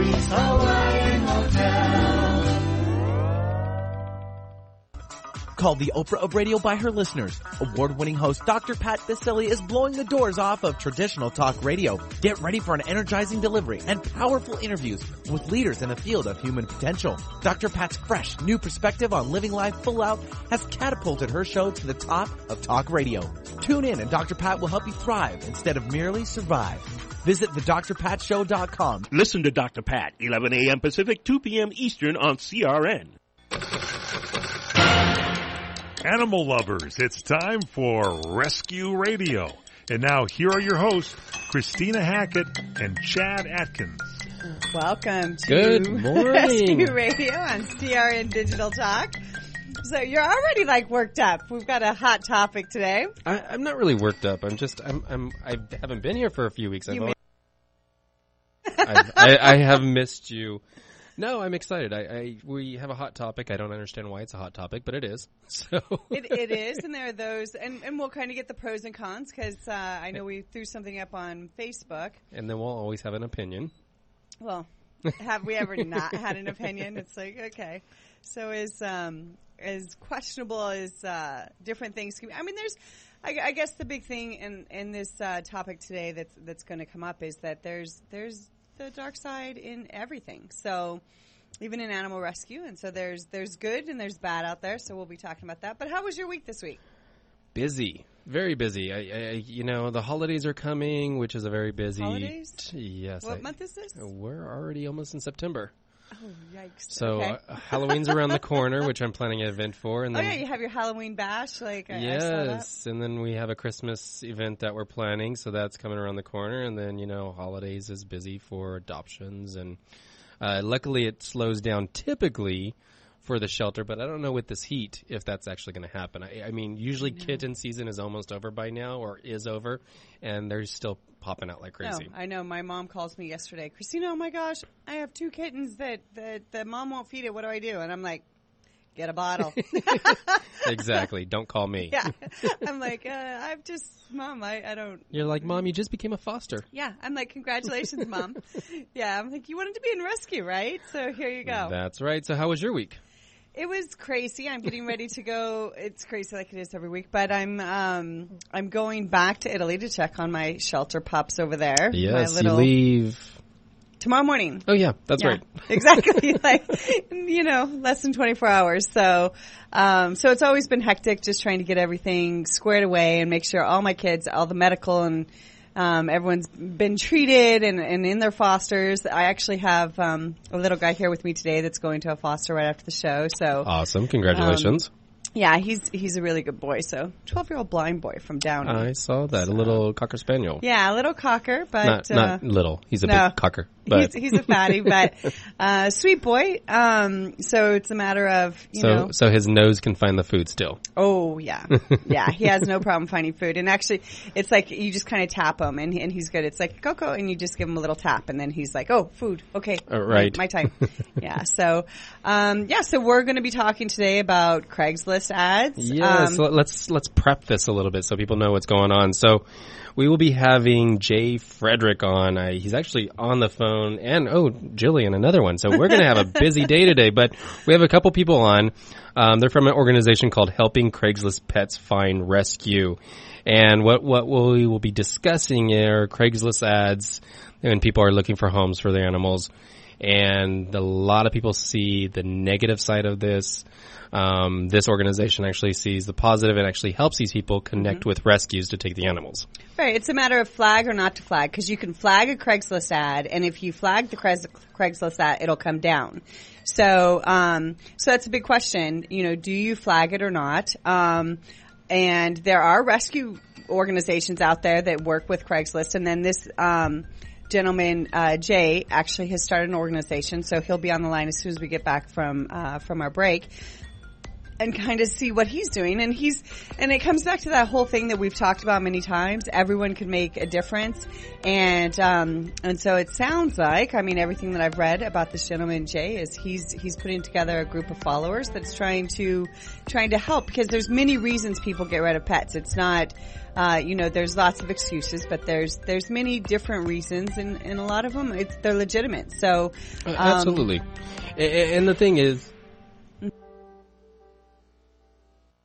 Maui's Hawaiian Hotel. Called the Oprah of radio by her listeners, award-winning host Dr. Pat Baccili is blowing the doors off of traditional talk radio. Get ready for an energizing delivery and powerful interviews with leaders in the field of human potential. Dr. Pat's fresh, new perspective on living life full out has catapulted her show to the top of talk radio. Tune in and Dr. Pat will help you thrive instead of merely survive. Visit thedrpatshow.com. Listen to Dr. Pat, 11 a.m. Pacific, 2 p.m. Eastern on CRN. Animal lovers, it's time for Rescue Radio. And now here are your hosts, Christina Hackett and Chad Atkins. Welcome to Good morning. Rescue Radio on CRN Digital Talk. So you're already worked up. We've got a hot topic today. I'm not really worked up. I haven't been here for a few weeks. I have missed you. No, I'm excited. We have a hot topic. I don't understand why it's a hot topic, but it is. So it is, and there are those, and we'll kind of get the pros and cons because I know we threw something up on Facebook. And then we'll always have an opinion. Well, have we ever not had an opinion? It's like, okay. So as questionable as different things can be. I mean, I guess the big thing in this topic today that's going to come up is that there's the dark side in everything. So even in animal rescue, and so there's good and there's bad out there. So we'll be talking about that. But how was your week this week? Busy, very busy. The holidays are coming, which is a very busy. Holidays? Yes. What month is this? We're already almost in September. Oh, yikes. So okay. Halloween's around the corner, which I'm planning an event for. And then, you have your Halloween bash? I saw yes, and then we have a Christmas event that we're planning, so that's coming around the corner. And then, holidays is busy for adoptions. And luckily it slows down typically for the shelter, but I don't know with this heat if that's actually going to happen. I mean, usually kitten season is almost over by now, or is over, and they're still popping out like crazy. No, I know. My mom calls me yesterday, Christina, oh my gosh, I have 2 kittens that the mom won't feed it. What do I do? And I'm like, get a bottle. Exactly. Don't call me. Yeah. I'm like, Mom, I don't. You're like, Mom, you just became a foster. Yeah. I'm like, congratulations, Mom. Yeah. I'm like, you wanted to be in rescue, right? So here you go. That's right. So how was your week? It was crazy. I'm getting ready to go. It's crazy like it is every week, but I'm going back to Italy to check on my shelter pups over there. Yes, you leave tomorrow morning. Oh yeah, that's right. Exactly. Less than 24 hours. So it's always been hectic, just trying to get everything squared away and make sure all my kids, all the medical and everyone's been treated and in their fosters. I actually have a little guy here with me today that's going to a foster right after the show. So awesome! Congratulations. Yeah, he's a really good boy. So 12-year-old blind boy from Downey. I saw that. A little Cocker Spaniel. Yeah, a little Cocker, but not little. He's a big Cocker. But he's a fatty, but sweet boy. So it's a matter of So his nose can find the food still. Oh yeah, yeah. He has no problem finding food, and actually, it's like you just kind of tap him, and he's good. It's like Coco, and you just give him a little tap, and then he's like, "Oh, food, okay, right, my time." Yeah. So, so we're going to be talking today about Craigslist ads. Yeah. So let's prep this a little bit so people know what's going on. So we will be having Jay Frederick on. He's actually on the phone, and Jillian, another one. So we're going to have a busy day today, but we have a couple people on. They're from an organization called Helping Craigslist Pets Find Rescue. And what we will be discussing are Craigslist ads when people are looking for homes for their animals. And a lot of people see the negative side of this. This organization actually sees the positive and actually helps these people connect with rescues to take the animals. Right. It's a matter of flag or not to flag, because you can flag a Craigslist ad, and if you flag the Craigslist ad, it'll come down. So that's a big question. Do you flag it or not? And there are rescue organizations out there that work with Craigslist, and then this gentleman, Jay, actually has started an organization, so he'll be on the line as soon as we get back from our break. and kind of see what he's doing. And it comes back to that whole thing that we've talked about many times. Everyone can make a difference. And so it sounds like, I mean, everything that I've read about this gentleman, Jay, is he's putting together a group of followers that's trying to help, because there's many reasons people get rid of pets. It's not, there's lots of excuses, but there's many different reasons, and a lot of them, they're legitimate. So, absolutely. And the thing is,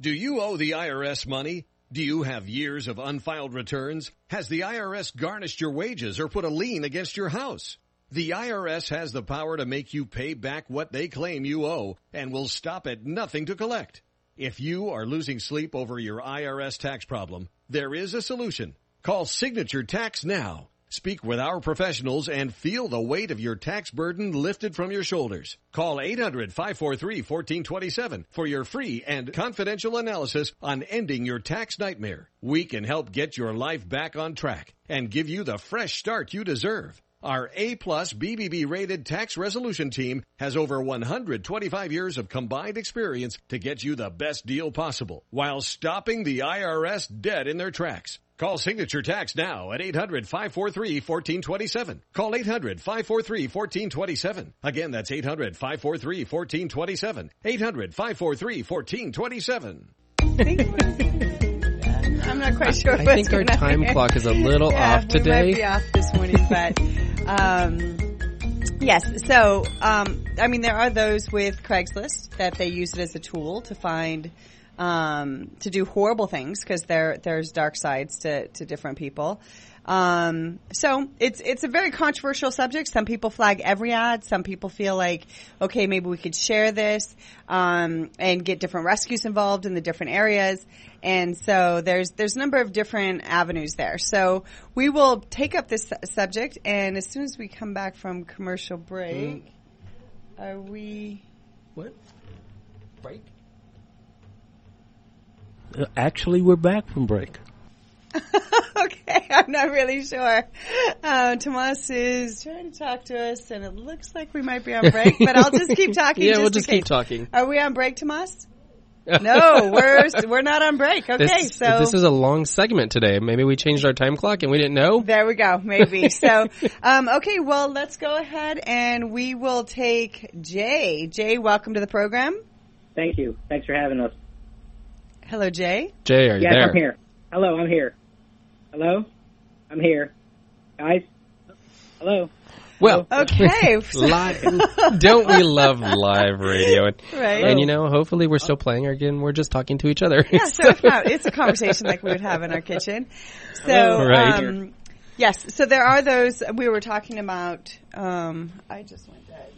do you owe the IRS money? Do you have years of unfiled returns? Has the IRS garnished your wages or put a lien against your house? The IRS has the power to make you pay back what they claim you owe and will stop at nothing to collect. If you are losing sleep over your IRS tax problem, there is a solution. Call Signature Tax now. Speak with our professionals and feel the weight of your tax burden lifted from your shoulders. Call 800-543-1427 for your free and confidential analysis on ending your tax nightmare. We can help get your life back on track and give you the fresh start you deserve. Our A-plus BBB rated tax resolution team has over 125 years of combined experience to get you the best deal possible while stopping the IRS dead in their tracks. Call Signature Tax now at 800-543-1427. Call 800-543-1427. Again, that's 800-543-1427. 800-543-1427. I'm not quite sure. I think our time clock is a little off today. We might be off this morning, but yes. So, there are those with Craigslist that they use it as a tool to find, to do horrible things, because there's dark sides to different people. So it's a very controversial subject. Some people flag every ad. Some people feel like, okay, maybe we could share this, and get different rescues involved in the different areas. And so there's a number of different avenues there. So we will take up this subject, and as soon as we come back from commercial break, are we... What? Break? Actually, we're back from break. Okay, I'm not really sure. Tomas is trying to talk to us, and it looks like we might be on break, but I'll just keep talking. Yeah, we'll just keep talking. Are we on break, Tomas? No, we're not on break. Okay, this is a long segment today. Maybe we changed our time clock and we didn't know. There we go. Maybe. So, okay, well, let's go ahead and we will take Jay. Jay, welcome to the program. Thank you. Thanks for having us. Hello, Jay. Jay, are you there? Yes, I'm here. Hello, I'm here. Hello? I'm here. Guys? Hello? Well, okay. Live. Don't we love live radio? Right. And, hopefully we're still playing, or again, we're just talking to each other. Yeah, so it's a conversation like we would have in our kitchen. So, right. Yes, so there are those, we were talking about, I just went dead.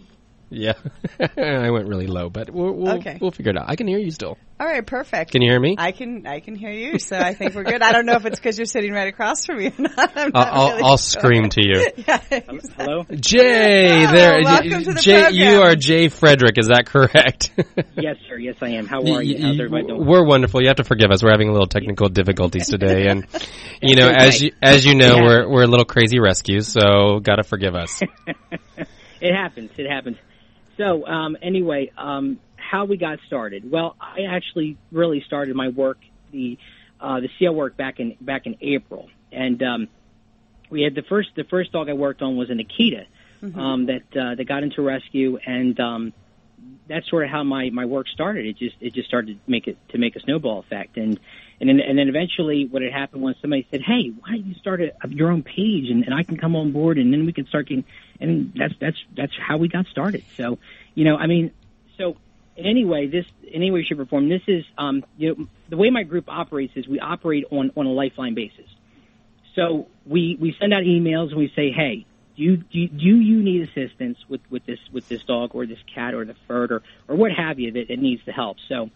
Yeah, I went really low, but we'll figure it out. I can hear you still. All right, perfect. Can you hear me? I can hear you, so I think we're good. I don't know if it's because you're sitting right across from me or not. I'll scream to you. Yeah, exactly. Hello? Jay, there. Welcome to the Jay, program. you are Jay Frederick, is that correct? Yes, sir. Yes, I am. How are you? How's everybody doing? We're wonderful. You have to forgive us. We're having a little technical difficulties today, and as you know, Yeah. we're a little crazy rescues, so gotta forgive us. It happens. So, anyway, how we got started. Well, I actually really started my work, the CL work back in April, and we had the first dog I worked on was an Akita that got into rescue, and that's sort of how my work started. It just started to make a snowball effect, and then eventually what had happened was somebody said, "Hey, why don't you start your own page and I can come on board and then we can start getting," and that's how we got started. So, so in any way, shape, or form, this is the way my group operates is we operate on a lifeline basis. So we send out emails and we say, "Hey, do you need assistance with this dog or this cat or the fur or what have you that it needs the help?" So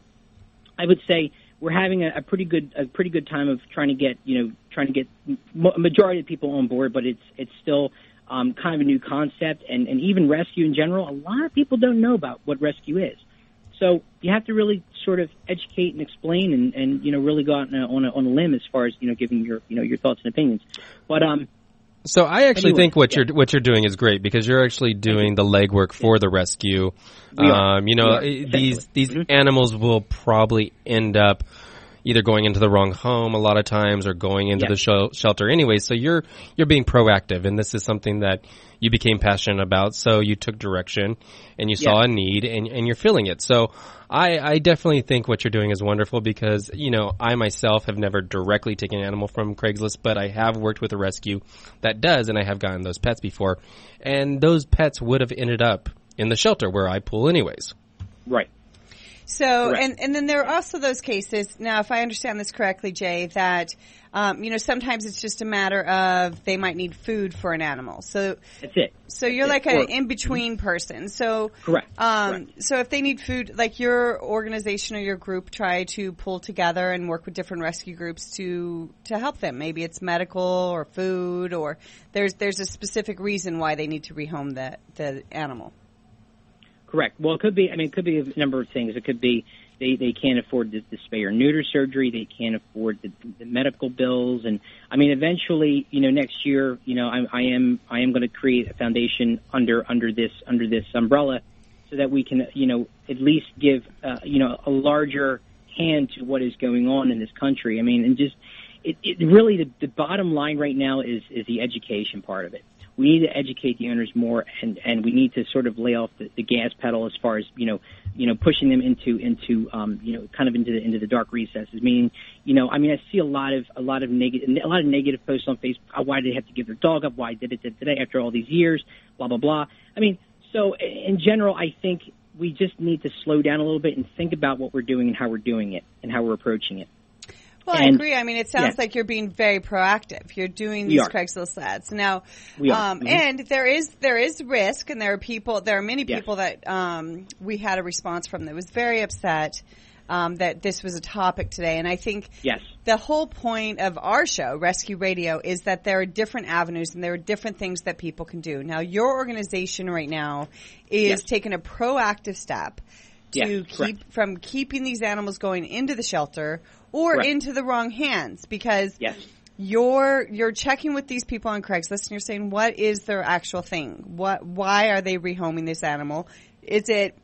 I would say we're having a pretty good time of trying to get a majority of people on board, but it's still kind of a new concept, and even rescue in general. A lot of people don't know about what rescue is, so you have to really sort of educate and explain, and really go out on a limb as far as giving your thoughts and opinions. But So I actually Anyway, think what you're doing is great because you're actually doing the legwork for the rescue. We are. These animals will probably end up either going into the wrong home a lot of times or going into the shelter anyway. So you're being proactive, and this is something that you became passionate about. So you took direction and you saw a need and you're filling it. So I definitely think what you're doing is wonderful because, I myself have never directly taken an animal from Craigslist, but I have worked with a rescue that does, and I have gotten those pets before. And those pets would have ended up in the shelter where I pull anyways. Right. So, and then there are also those cases, now if I understand this correctly, Jay, that, sometimes it's just a matter of they might need food for an animal. So that's it. So you're like an in-between person. So, correct. So if they need food, like your organization or your group try to pull together and work with different rescue groups to help them. Maybe it's medical or food, or there's a specific reason why they need to rehome the animal. Correct. Well, it could be a number of things. It could be they can't afford the spay or neuter surgery. They can't afford the medical bills. And I mean, eventually, next year, I am going to create a foundation under this umbrella so that we can, at least give, a larger hand to what is going on in this country. I mean, and just it really, the bottom line right now is the education part of it. We need to educate the owners more, and we need to sort of lay off the gas pedal as far as pushing them into kind of into the dark recesses. Meaning, I see a lot of negative posts on Facebook. Why did they have to give their dog up? Why did it today after all these years? Blah blah blah. I mean, so in general, I think we just need to slow down a little bit and think about what we're doing and how we're doing it and how we're approaching it. Well, I agree. I mean, it sounds like you're being very proactive. You're doing these Craigslist ads now, and there is risk, and there are many people that we had a response from that was very upset that this was a topic today. And I think the whole point of our show, Rescue Radio, is that there are different avenues and there are different things that people can do. Now, your organization right now is taking a proactive step to keeping these animals going into the shelter or into the wrong hands, because you're checking with these people on Craigslist and you're saying, what is their actual thing? Why are they rehoming this animal? Is it,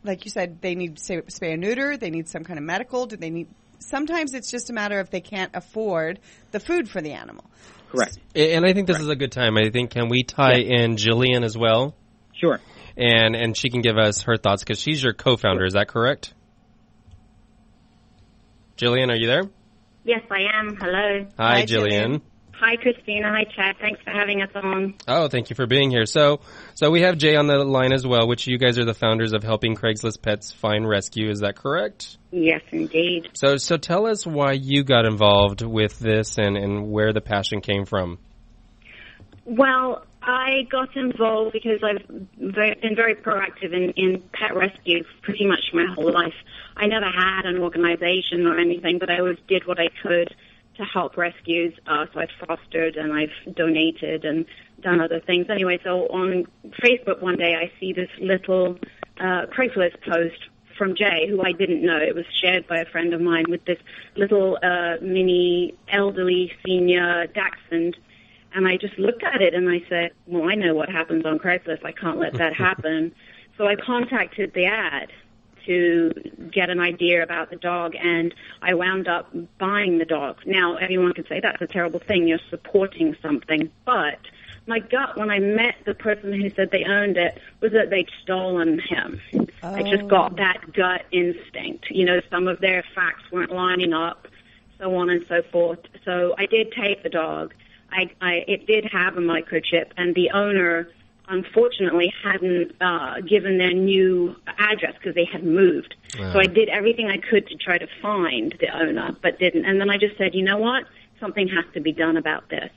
like you said, they need spay or neuter? They need some kind of medical? Do they need? Sometimes it's just a matter of they can't afford the food for the animal. Correct. And I think this is a good time. I think, can we tie in Jillian as well? Sure. And she can give us her thoughts because she's your co-founder. Is that correct? Jillian, are you there? Yes, I am. Hello. Hi, Jillian. Hi, Christina. Hi, Chad. Thanks for having us on. Oh, thank you for being here. So we have Jay on the line as well, which you guys are the founders of Helping Craigslist Pets Find Rescue. Is that correct? Yes, indeed. So tell us why you got involved with this and where the passion came from. Well, I got involved because I've been very proactive in pet rescue pretty much my whole life. I never had an organization or anything, but I always did what I could to help rescues. So I've fostered and I've donated and done other things. Anyway, so on Facebook one day I see this little Craigslist post from Jay, who I didn't know. It was shared by a friend of mine with this little mini elderly senior dachshund. And I just looked at it and I said, well, I know what happens on Craigslist. I can't let that happen. So I contacted the ad to get an idea about the dog, and I wound up buying the dog. Now, everyone could say that's a terrible thing. You're supporting something. But my gut, when I met the person who said they owned it, was that they'd stolen him. Oh. I just got that gut instinct. Some of their facts weren't lining up, so on and so forth. So I did take the dog. It did have a microchip, and the owner, unfortunately, hadn't given their new address because they had moved. Wow. So I did everything I could to try to find the owner, but didn't. And then I just said, you know what? Something has to be done about this.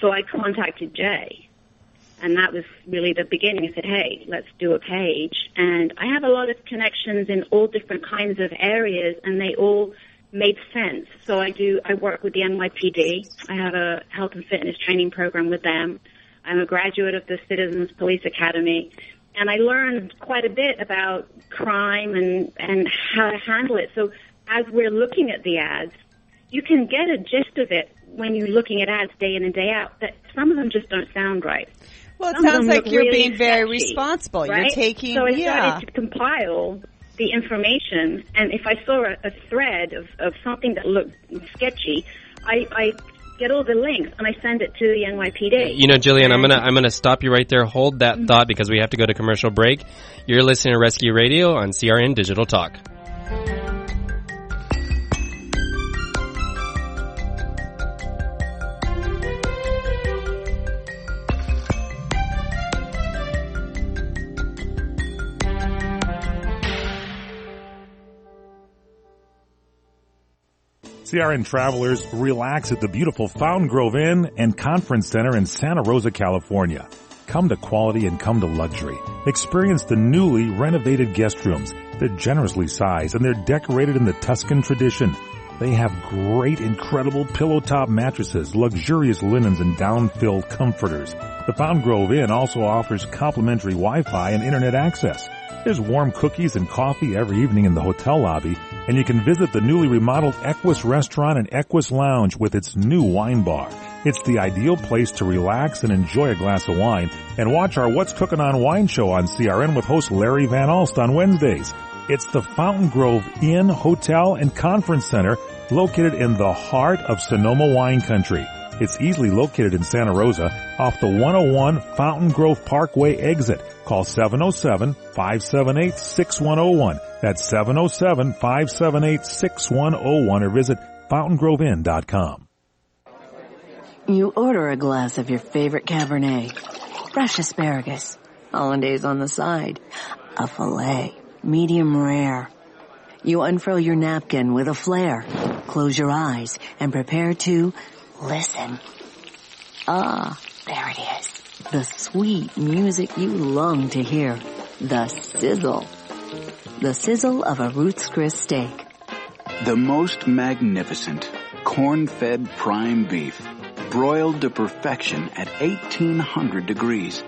So I contacted Jay, and that was really the beginning. I said, hey, let's do a page. And I have a lot of connections in all different kinds of areas, and they all made sense. So I work with the NYPD. I have a health and fitness training program with them. I'm a graduate of the Citizens Police Academy, and I learned quite a bit about crime and how to handle it. So as we're looking at the ads, you can get a gist of it when you're looking at ads day in and day out, that some of them just don't sound right. Well, it Some of sounds them like look you're really being very sketchy, responsible. right? You're taking, So I started to compile the information, and if I saw a thread of something that looked sketchy, I get all the links and I send it to the NYPD. You know, Jillian, I'm gonna stop you right there. Hold that thought because we have to go to commercial break. You're listening to Rescue Radio on CRN Digital Talk. CRN travelers, relax at the beautiful Fountain Grove Inn and Conference Center in Santa Rosa, California. Come to quality and come to luxury. Experience the newly renovated guest rooms. They're generously sized and they're decorated in the Tuscan tradition. They have great, incredible pillow-top mattresses, luxurious linens, and down-filled comforters. The Fountain Grove Inn also offers complimentary Wi-Fi and internet access. There's warm cookies and coffee every evening in the hotel lobby, and you can visit the newly remodeled Equus Restaurant and Equus Lounge with its new wine bar. It's the ideal place to relax and enjoy a glass of wine and watch our What's Cooking on Wine show on CRN with host Larry Van Alst on Wednesdays. It's the Fountain Grove Inn, Hotel, and Conference Center located in the heart of Sonoma wine country. It's easily located in Santa Rosa off the 101 Fountain Grove Parkway exit. Call 707-578-6101. That's 707-578-6101 or visit fountaingroveinn.com. You order a glass of your favorite Cabernet, fresh asparagus, hollandaise on the side, a filet, medium rare. You unfurl your napkin with a flair, close your eyes, and prepare to listen. Ah, there it is. The sweet music you long to hear. The sizzle. The sizzle of a Ruth's Chris steak. The most magnificent corn-fed prime beef, broiled to perfection at 1800 degrees.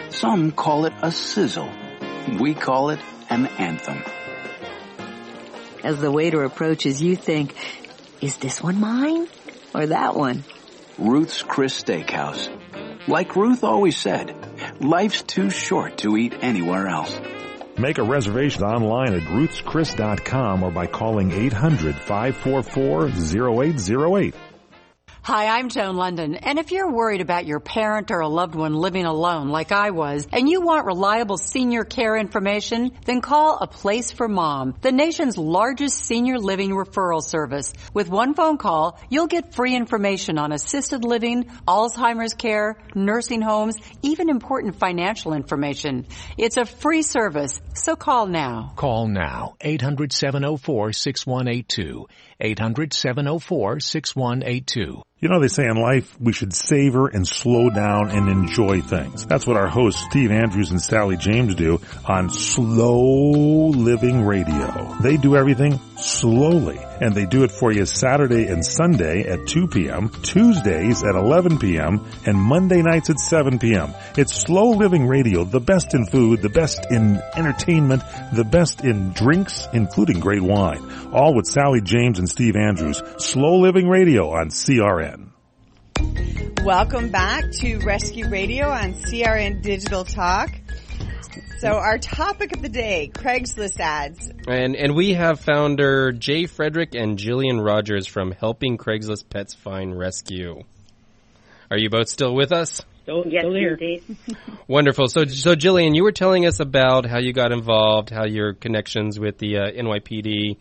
Some call it a sizzle. We call it an anthem. As the waiter approaches, you think, is this one mine or that one? Ruth's Chris Steakhouse. Like Ruth always said, life's too short to eat anywhere else. Make a reservation online at ruthschris.com or by calling 800-544-0808. Hi, I'm Joan London, and if you're worried about your parent or a loved one living alone like I was, and you want reliable senior care information, then call A Place for Mom, the nation's largest senior living referral service. With one phone call, you'll get free information on assisted living, Alzheimer's care, nursing homes, even important financial information. It's a free service, so call now. Call now, 800-704-6182, 800-704-6182. You know, they say in life we should savor and slow down and enjoy things. That's what our hosts Steve Andrews and Sally James do on Slow Living Radio. They do everything slowly, and they do it for you Saturday and Sunday at 2 p.m., Tuesdays at 11 p.m., and Monday nights at 7 p.m. It's Slow Living Radio, the best in food, the best in entertainment, the best in drinks, including great wine. All with Sally James and Steve Andrews. Slow Living Radio on CRN. Welcome back to Rescue Radio on CRN Digital Talk. So our topic of the day, Craigslist ads. And we have founder Jay Frederick and Jillian Rogers from Helping Craigslist Pets Find Rescue. Are you both still with us? Still here. Wonderful. So Jillian, you were telling us about how you got involved, how your connections with the NYPD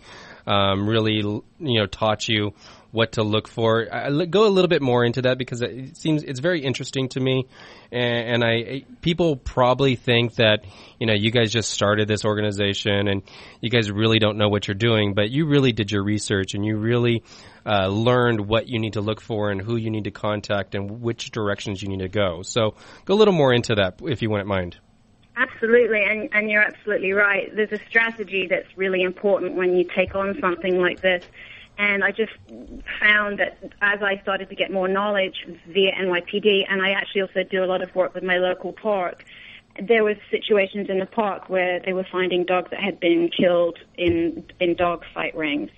really, taught you what to look for. Go a little bit more into that because it seems it's very interesting to me, and people probably think that you guys just started this organization and you guys really don't know what you're doing, but you really did your research and you really learned what you need to look for and who you need to contact and which directions you need to go. So go a little more into that if you wouldn't mind. Absolutely, and you're absolutely right. There's a strategy that's really important when you take on something like this. And I just found that as I started to get more knowledge via NYPD, and I actually also do a lot of work with my local park, there were situations in the park where they were finding dogs that had been killed in dog fight rings.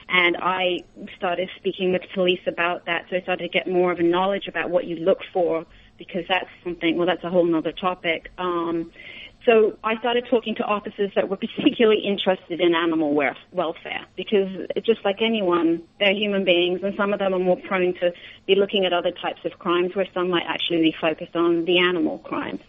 And I started speaking with police about that, so I started to get more of a knowledge about what you look for, because that's something, well, that's a whole nother topic. So I started talking to officers that were particularly interested in animal welfare, because just like anyone, they're human beings, and some of them are more prone to be looking at other types of crimes, where some might actually be focused on the animal crimes.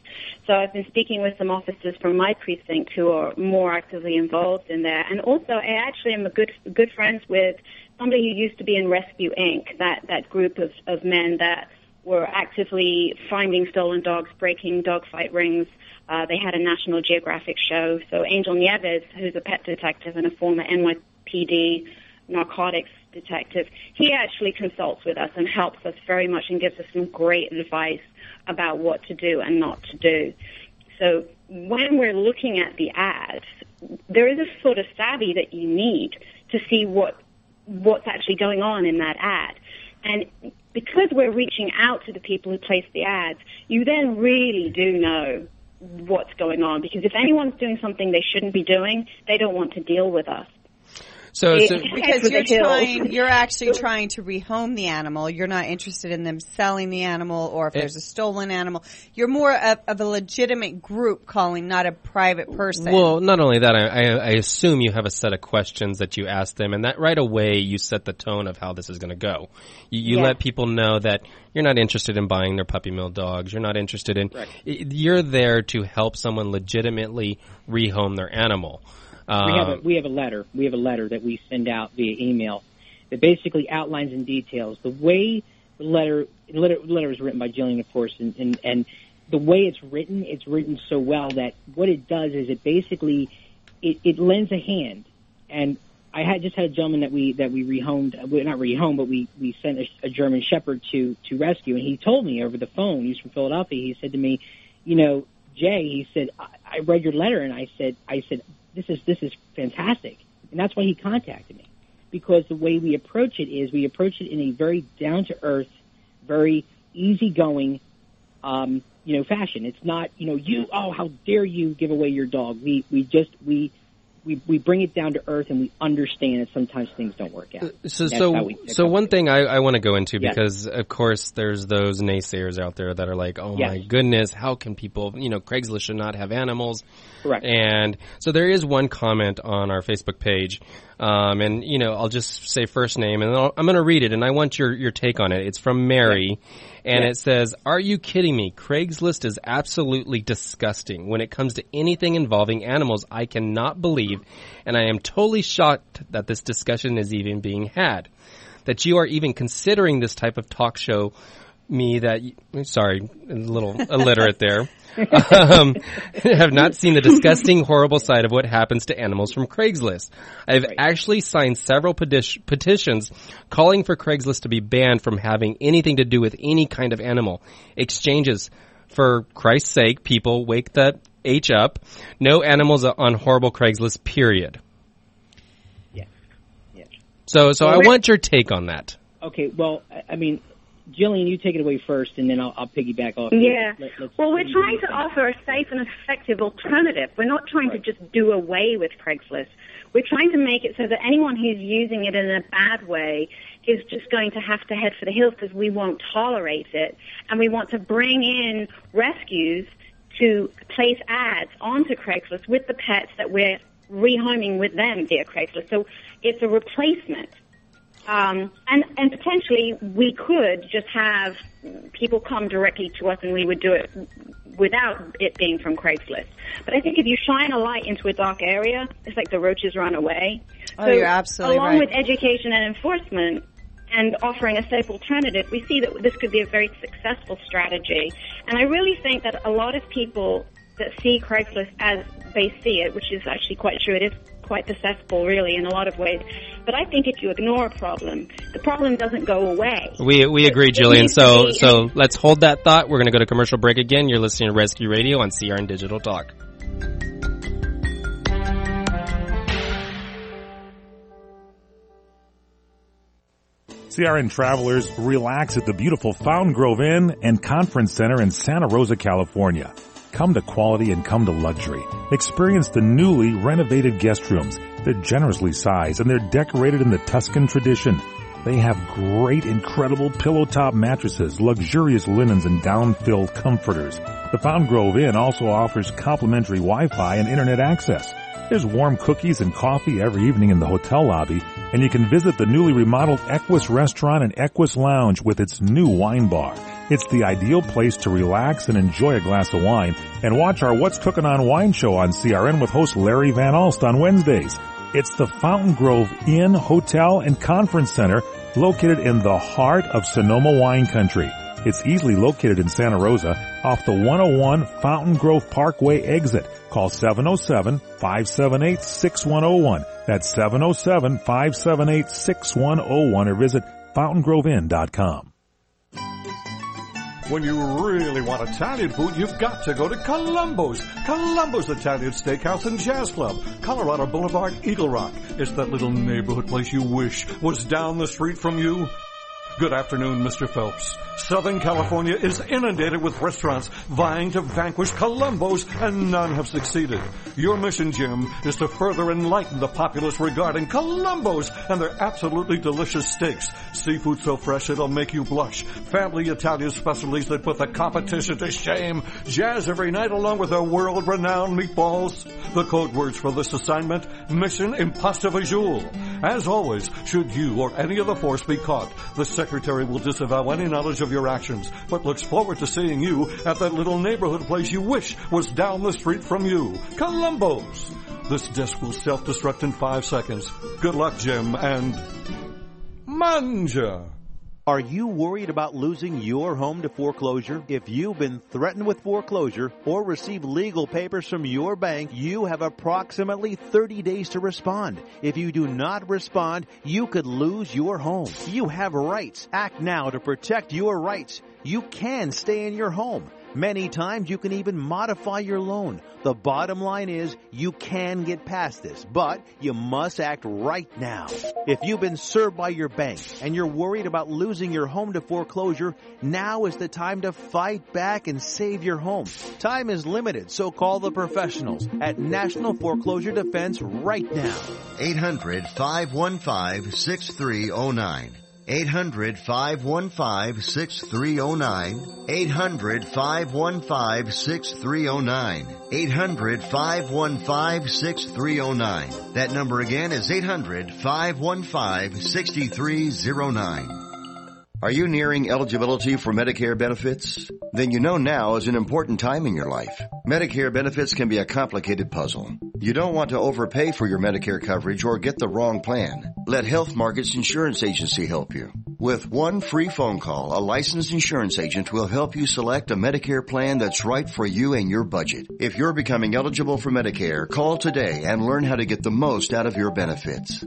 So I've been speaking with some officers from my precinct who are more actively involved in there. And also, I actually am good friends with somebody who used to be in Rescue Inc., that group of men that were actively finding stolen dogs, breaking dog fight rings. They had a National Geographic show. So Angel Nieves, who's a pet detective and a former NYPD narcotics detective, he actually consults with us and helps us very much and gives us some great advice about what to do and not to do. So when we're looking at the ads, there is a sort of savvy that you need to see what's actually going on in that ad. And because we're reaching out to the people who place the ads, you then really do know what's going on, because if anyone's doing something they shouldn't be doing, they don't want to deal with us. So because you're actually trying to rehome the animal. You're not interested in them selling the animal, or if there's a stolen animal. You're more of a legitimate group calling, not a private person. Well, not only that, I assume you have a set of questions that you ask them, and that right away you set the tone of how this is going to go. You let people know that you're not interested in buying their puppy mill dogs. You're not interested in. Right. You're there to help someone legitimately rehome their animal. We have a letter. We have a letter that we send out via email that basically outlines in details the way the letter is written by Jillian, of course, and the way it's written so well that what it does is it basically it lends a hand. And I just had a gentleman that we rehomed, not rehomed, but we sent a German Shepherd to rescue, and he told me over the phone. He's from Philadelphia. He said to me, Jay, he said, I read your letter, and I said. This is fantastic. And that's why he contacted me, because the way we approach it in a very down-to-earth, very easygoing, fashion. It's not, how dare you give away your dog. We bring it down to earth, and we understand that sometimes things don't work out. So one thing I want to go into, because of course there's those naysayers out there that are like, oh my goodness, how can people, Craigslist should not have animals. Correct. And so there is one comment on our Facebook page, and I'll just say first name, and I'm going to read it, and I want your take on it. It's from Mary. And it says, "Are you kidding me? Craigslist is absolutely disgusting. When it comes to anything involving animals, I cannot believe, and I am totally shocked that this discussion is even being had. That you are even considering this type of talk show. Sorry, a little illiterate there. Have not seen the disgusting, horrible side of what happens to animals from Craigslist. I've actually signed several petitions calling for Craigslist to be banned from having anything to do with any kind of animal exchanges. For Christ's sake, people, wake the H up. No animals on horrible Craigslist, period." Yeah. So I want your take on that. Okay, well, I mean, Jillian, you take it away first, and then I'll piggyback off. Yeah. Well, we're trying to offer a safe and effective alternative. We're not trying to just do away with Craigslist. We're trying to make it so that anyone who's using it in a bad way is just going to have to head for the hills, because we won't tolerate it. And we want to bring in rescues to place ads onto Craigslist with the pets that we're rehoming with them via Craigslist. So it's a replacement. And potentially we could just have people come directly to us, and we would do it without it being from Craigslist. But I think if you shine a light into a dark area, it's like the roaches run away. Oh, so you're absolutely along right. with education and enforcement and offering a safe alternative, we see that this could be a very successful strategy. And I really think that a lot of people that see Craigslist as they see it, which is actually quite true, it is quite the cesspool, really, in a lot of ways. But I think if you ignore a problem, the problem doesn't go away. We agree, Jillian. So let's hold that thought. We're going to go to commercial break again. You're listening to Rescue Radio on CRN Digital Talk. CRN travelers, relax at the beautiful Fountain Grove Inn and Conference Center in Santa Rosa, California. Come to quality and come to luxury. Experience the newly renovated guest rooms. They're generously sized and they're decorated in the Tuscan tradition. They have great, incredible pillow-top mattresses, luxurious linens, and down-filled comforters. The Fountain Grove Inn also offers complimentary Wi-Fi and internet access. There's warm cookies and coffee every evening in the hotel lobby, and you can visit the newly remodeled Equus Restaurant and Equus Lounge with its new wine bar. It's the ideal place to relax and enjoy a glass of wine and watch our What's Cooking on Wine show on CRN with host Larry Van Alst on Wednesdays. It's the Fountain Grove Inn, Hotel, and Conference Center located in the heart of Sonoma wine country. It's easily located in Santa Rosa off the 101 Fountain Grove Parkway exit. Call 707-578-6101. That's 707-578-6101 or visit fountaingroveinn.com. When you really want Italian food, you've got to go to Columbo's. Columbo's Italian Steakhouse and Jazz Club, Colorado Boulevard, Eagle Rock. It's that little neighborhood place you wish was down the street from you. Good afternoon, Mr. Phelps. Southern California is inundated with restaurants vying to vanquish Columbo's, and none have succeeded. Your mission, Jim, is to further enlighten the populace regarding Columbo's and their absolutely delicious steaks. Seafood so fresh it'll make you blush. Family Italian specialties that put the competition to shame. Jazz every night along with their world-renowned meatballs. The code words for this assignment, Mission Impasta Visual. As always, should you or any of the force be caught, the Secretary will disavow any knowledge of your actions, but looks forward to seeing you at that little neighborhood place you wish was down the street from you. Columbo's. This disc will self-destruct in 5 seconds. Good luck, Jim, and manja. Are you worried about losing your home to foreclosure? If you've been threatened with foreclosure or received legal papers from your bank, you have approximately 30 days to respond. If you do not respond, you could lose your home. You have rights. Act now to protect your rights. You can stay in your home. Many times you can even modify your loan. The bottom line is you can get past this, but you must act right now. If you've been served by your bank and you're worried about losing your home to foreclosure, now is the time to fight back and save your home. Time is limited, so call the professionals at National Foreclosure Defense right now. 800-515-6309. 800-515-6309. 800-515-6309. 800-515-6309. That number again is 800-515-6309. Are you nearing eligibility for Medicare benefits? Then you know now is an important time in your life. Medicare benefits can be a complicated puzzle. You don't want to overpay for your Medicare coverage or get the wrong plan. Let Health Markets Insurance Agency help you. With one free phone call, a licensed insurance agent will help you select a Medicare plan that's right for you and your budget. If you're becoming eligible for Medicare, call today and learn how to get the most out of your benefits.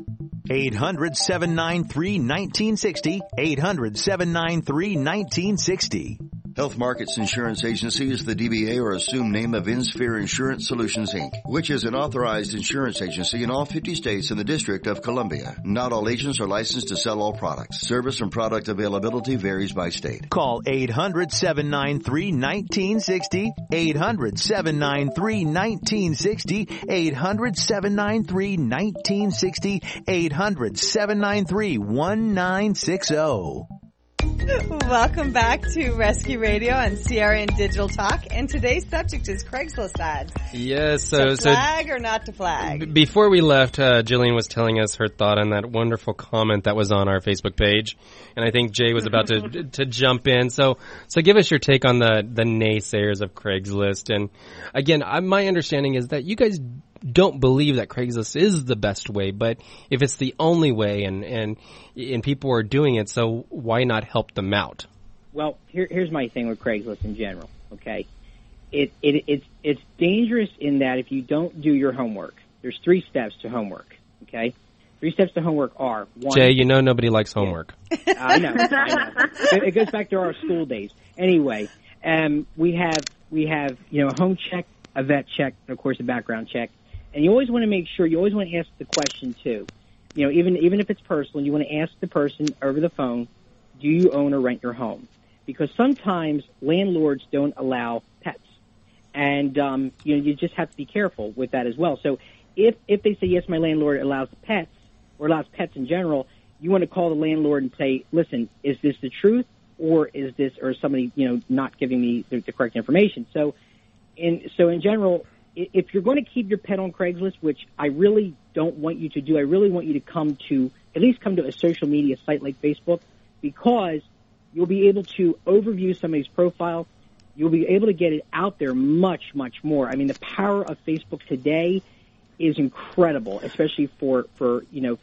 800-793-1960. 800-793-1960. Health Markets Insurance Agency is the DBA or assumed name of InSphere Insurance Solutions, Inc., which is an authorized insurance agency in all 50 states and the District of Columbia. Not all agents are licensed to sell all products. Service and product availability varies by state. Call 800-793-1960. 800-793-1960. 800-793-1960. 800-793-1960. Welcome back to Rescue Radio on CRN Digital Talk, and today's subject is Craigslist ads. Yes, to flag or not to flag? Before we left, Jillian was telling us her thought on that wonderful comment that was on our Facebook page, and I think Jay was about to jump in. So give us your take on the naysayers of Craigslist. And again, my understanding is that you guys don't believe that Craigslist is the best way, but if it's the only way and people are doing it, so why not help them out? Well, here's my thing with Craigslist in general, okay? It's dangerous in that if you don't do your homework, there's 3 steps to homework, okay? 3 steps to homework are, 1... Jay, you know nobody likes homework. I know. It goes back to our school days. Anyway, we have a home check, a vet check, and of course a background check. And you always want to make sure, you always want to ask the question too. Even if it's personal, you want to ask the person over the phone, do you own or rent your home? Because sometimes landlords don't allow pets. And you just have to be careful with that as well. So if they say, yes, my landlord allows pets or allows pets in general, you want to call the landlord and say, listen, is this the truth, or is somebody not giving me the correct information? So in general, if you're going to keep your pet on Craigslist, which I really don't want you to do, I really want you to at least come to a social media site like Facebook, because you'll be able to overview somebody's profile. You'll be able to get it out there much, much more. I mean, the power of Facebook today is incredible, especially for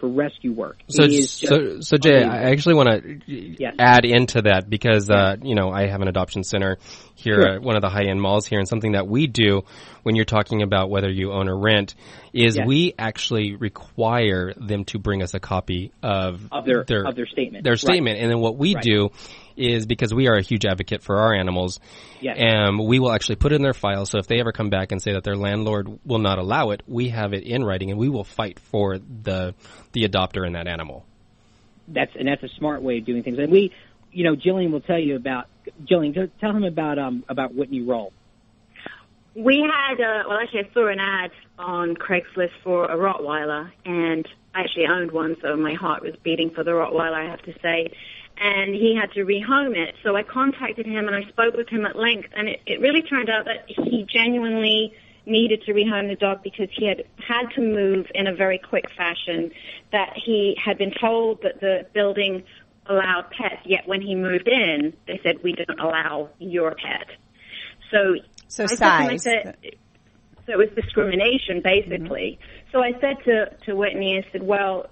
rescue work. So Jay, I actually want to add into that because I have an adoption center here at one of the high-end malls here, and something that we do when you're talking about whether you own or rent is we actually require them to bring us a copy of their statement. Their statement, and then what we do is, because we are a huge advocate for our animals, we will actually put it in their file. So if they ever come back and say that their landlord will not allow it, we have it in writing, and we will fight for the adopter and that animal. That's a smart way of doing things. And we, Jillian will tell you about. Jillian, tell him about Whitney Roll. We had, I saw an ad on Craigslist for a Rottweiler, and I actually owned one, so my heart was beating for the Rottweiler, I have to say. And he had to rehome it. So I contacted him and I spoke with him at length, and it really turned out that he genuinely needed to rehome the dog because he had to move in a very quick fashion, that he had been told that the building allowed pets, yet when he moved in, they said, we don't allow your pet. So size. So it was discrimination, basically. Mm-hmm. So I said to Whitney, I said, well,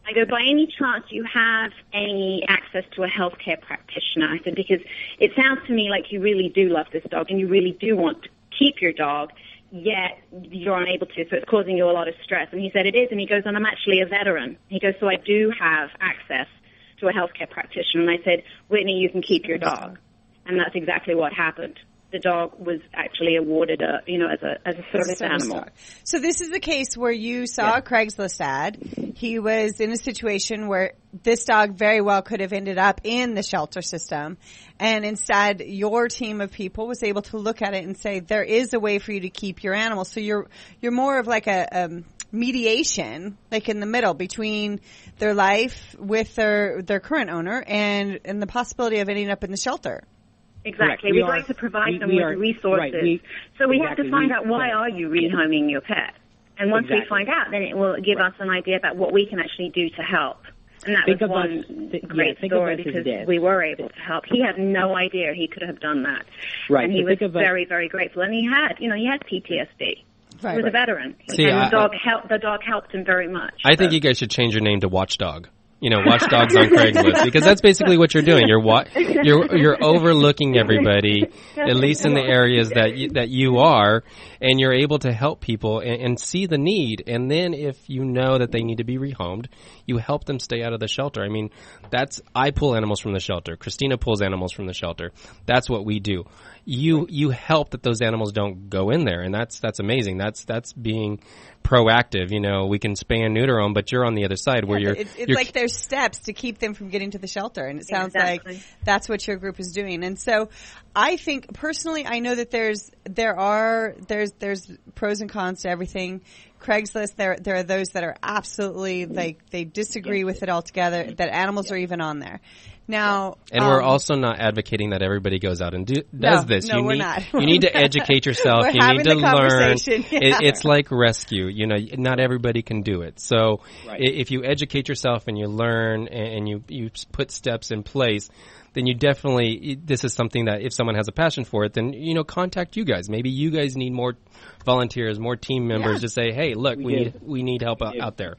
I go, by any chance you have any access to a healthcare practitioner? I said, because it sounds to me like you really do love this dog and you really do want to keep your dog, yet you're unable to, so it's causing you a lot of stress. And he said, it is. And he goes, and I'm actually a veteran. He goes, so I do have access to a healthcare practitioner. And I said, Whitney, you can keep your dog. And that's exactly what happened. The dog was actually awarded as a service animal. So this is the case where you saw a Craigslist ad. He was in a situation where this dog very well could have ended up in the shelter system, and instead your team of people was able to look at it and say there is a way for you to keep your animal. So you're more of like a mediation, like in the middle between their life with their current owner and the possibility of ending up in the shelter. Exactly. We'd like to provide them with resources. Right. So we have to find out, why are you rehoming your pet? And once we find out, then it will give us an idea about what we can actually do to help. And that was one great story because we were able to help. He had no idea he could have done that. Right. And he was very, very grateful. And he had PTSD. Right. He was a veteran. See, and the dog helped him very much. I think you guys should change your name to Watchdog. Watchdogs on Craigslist, because that's basically what you're doing. You're overlooking everybody, at least in the areas that you are, and you're able to help people and see the need. And then if you know that they need to be rehomed, you help them stay out of the shelter. I mean, I pull animals from the shelter. Christina pulls animals from the shelter. That's what we do. You help that those animals don't go in there, and that's amazing. That's being proactive. We can spay and neuter them, but you're on the other side where you're like there's steps to keep them from getting to the shelter, and it sounds like that's what your group is doing. And so I think personally, I know that there's pros and cons to everything. Craigslist, there are those that are absolutely they disagree with it altogether, that animals are even on there. Now, and we're also not advocating that everybody goes out and does this. No, we're not. You need to educate yourself. We're you need to learn. Yeah. It's like rescue. Not everybody can do it. So if you educate yourself and you learn and you put steps in place, then you definitely, this is something that if someone has a passion for it, then, contact you guys. Maybe you guys need more volunteers, more team members to say, hey, look, we need help out there.